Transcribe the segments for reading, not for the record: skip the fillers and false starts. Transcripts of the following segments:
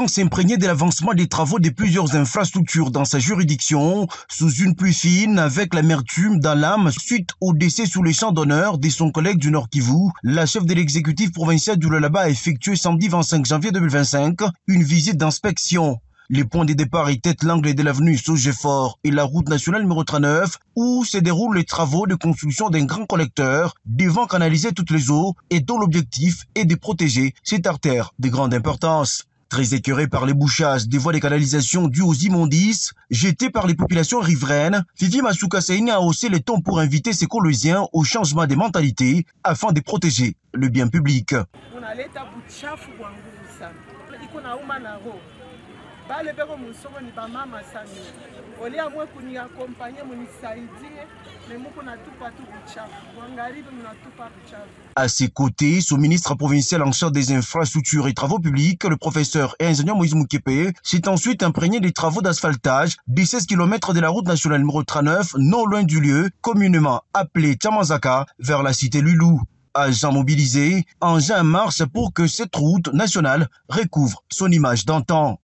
s'imprégner de l'avancement des travaux de plusieurs infrastructures dans sa juridiction, sous une pluie fine, avec l'amertume dans l'âme suite au décès sous les champs d'honneur de son collègue du Nord Kivu, la chef de l'exécutif provincial du Lualaba a effectué samedi 25 janvier 2025 une visite d'inspection. Les points de départ étaient l'angle de l'avenue Sogefort et la route nationale numéro 39 où se déroulent les travaux de construction d'un grand collecteur devant canaliser toutes les eaux et dont l'objectif est de protéger cette artère de grande importance. Très écœuré par les bouchages des voies de canalisation dues aux immondices jetées par les populations riveraines, Fifi Masuka Saini a haussé les tons pour inviter ses Colossiens au changement des mentalités afin de protéger le bien public. À ses côtés, son ministre provincial en charge des infrastructures et travaux publics, le professeur et ingénieur Moïse Moukepe, s'est ensuite imprégné des travaux d'asphaltage des 16 km de la route nationale numéro 39, non loin du lieu, communément appelé Tchamazaka, vers la cité Lulou. Agents mobilisés, engins en marche pour que cette route nationale recouvre son image d'antan.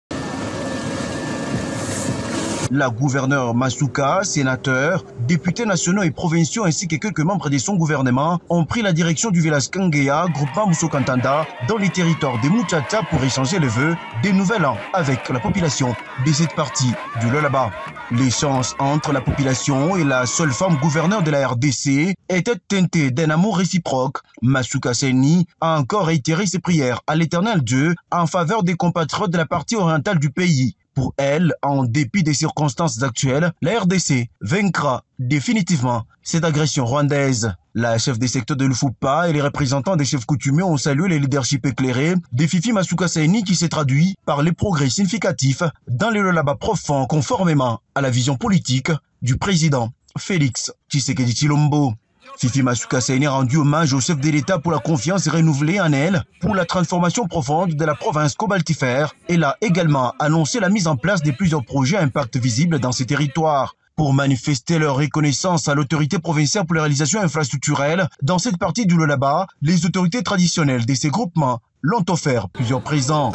La gouverneure Masuka, sénateur, députés nationaux et provinciaux ainsi que quelques membres de son gouvernement ont pris la direction du village Kangeya, groupement Moussokantanda, dans les territoires de Muchacha pour échanger les vœux des nouvel an avec la population de cette partie du Lualaba. L'échange entre la population et la seule femme gouverneure de la RDC était teinté d'un amour réciproque. Masuka Saini a encore réitéré ses prières à l'Éternel Dieu en faveur des compatriotes de la partie orientale du pays. Pour elle, en dépit des circonstances actuelles, la RDC vaincra définitivement cette agression rwandaise. La chef des secteurs de l'Ufupa et les représentants des chefs coutumiers ont salué le leadership éclairé de Fifi Masuka Saini qui s'est traduit par les progrès significatifs dans le Lualaba profond conformément à la vision politique du président Félix Tshisekedi Tshilombo. Fifi Masuka Saini a rendu hommage au chef de l'État pour la confiance renouvelée en elle pour la transformation profonde de la province cobaltifère. Elle a également annoncé la mise en place de plusieurs projets à impact visible dans ces territoires. Pour manifester leur reconnaissance à l'autorité provinciale pour les réalisations infrastructurelles, dans cette partie du Lualaba, les autorités traditionnelles de ces groupements l'ont offert plusieurs présents.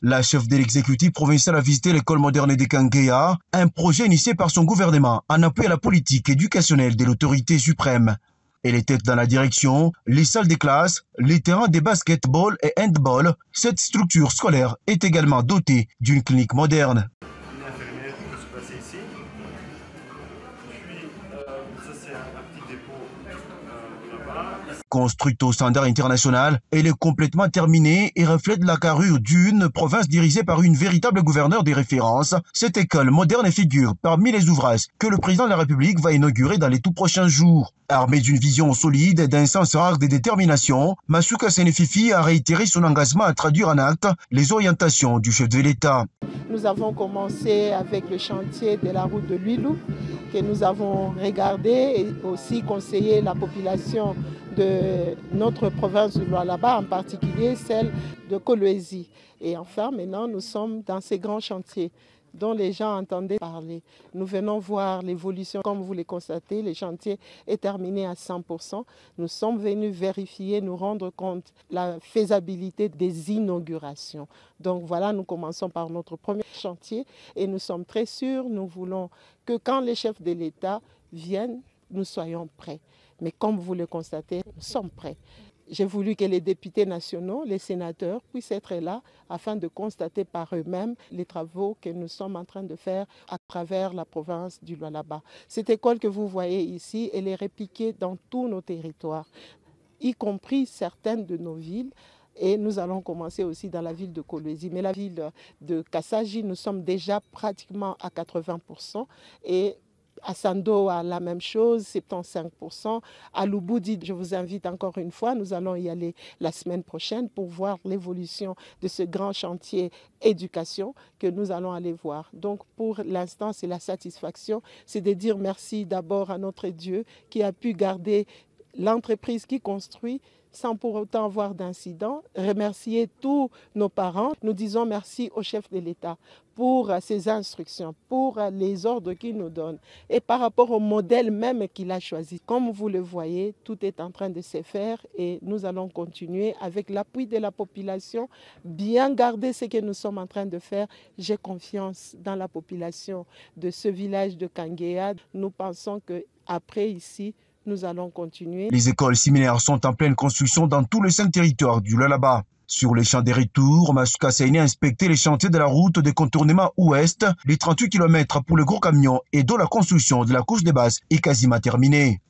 La chef de l'exécutif provincial a visité l'école moderne de Kangeya, un projet initié par son gouvernement en appui à la politique éducationnelle de l'autorité suprême. Elle était dans la direction, les salles de classe, les terrains de basketball et handball. Cette structure scolaire est également dotée d'une clinique moderne. Construite au standard international, elle est complètement terminée et reflète la carrure d'une province dirigée par une véritable gouverneure de référence. Cette école moderne figure parmi les ouvrages que le président de la République va inaugurer dans les tout prochains jours. Armée d'une vision solide et d'un sens rare de détermination, Masuka Saini Fifi a réitéré son engagement à traduire en actes les orientations du chef de l'État. Nous avons commencé avec le chantier de la route de Lulou que nous avons regardé et aussi conseillé la population de notre province du Lualaba, en particulier celle de Kolwezi. Et enfin, maintenant, nous sommes dans ces grands chantiers dont les gens entendaient parler. Nous venons voir l'évolution. Comme vous le constatez, le chantier est terminé à 100%. Nous sommes venus vérifier, nous rendre compte de la faisabilité des inaugurations. Donc voilà, nous commençons par notre premier chantier et nous sommes très sûrs, nous voulons que quand les chefs de l'État viennent, nous soyons prêts. Mais comme vous le constatez, nous sommes prêts. J'ai voulu que les députés nationaux, les sénateurs puissent être là afin de constater par eux-mêmes les travaux que nous sommes en train de faire à travers la province du Lualaba. Cette école que vous voyez ici, elle est répliquée dans tous nos territoires, y compris certaines de nos villes. Et nous allons commencer aussi dans la ville de Kolwezi. Mais la ville de Kassaji, nous sommes déjà pratiquement à 80%. Et à Sandoa, la même chose, 75%. À Lubudi, je vous invite encore une fois, nous allons y aller la semaine prochaine pour voir l'évolution de ce grand chantier éducation que nous allons aller voir. Donc pour l'instant, c'est la satisfaction, c'est de dire merci d'abord à notre Dieu qui a pu garder l'entreprise qui construit sans pour autant avoir d'incident, remercier tous nos parents. Nous disons merci au chef de l'État pour ses instructions, pour les ordres qu'il nous donne et par rapport au modèle même qu'il a choisi. Comme vous le voyez, tout est en train de se faire et nous allons continuer avec l'appui de la population, bien garder ce que nous sommes en train de faire. J'ai confiance dans la population de ce village de Kangeya. Nous pensons qu'après ici, nous allons continuer. Les écoles similaires sont en pleine construction dans tous les 5 territoires du Lualaba. Sur les champs des retours, Masuka Saini a inspecté les chantiers de la route de contournement ouest, les 38 km pour le gros camion et dont la construction de la couche de base est quasiment terminée.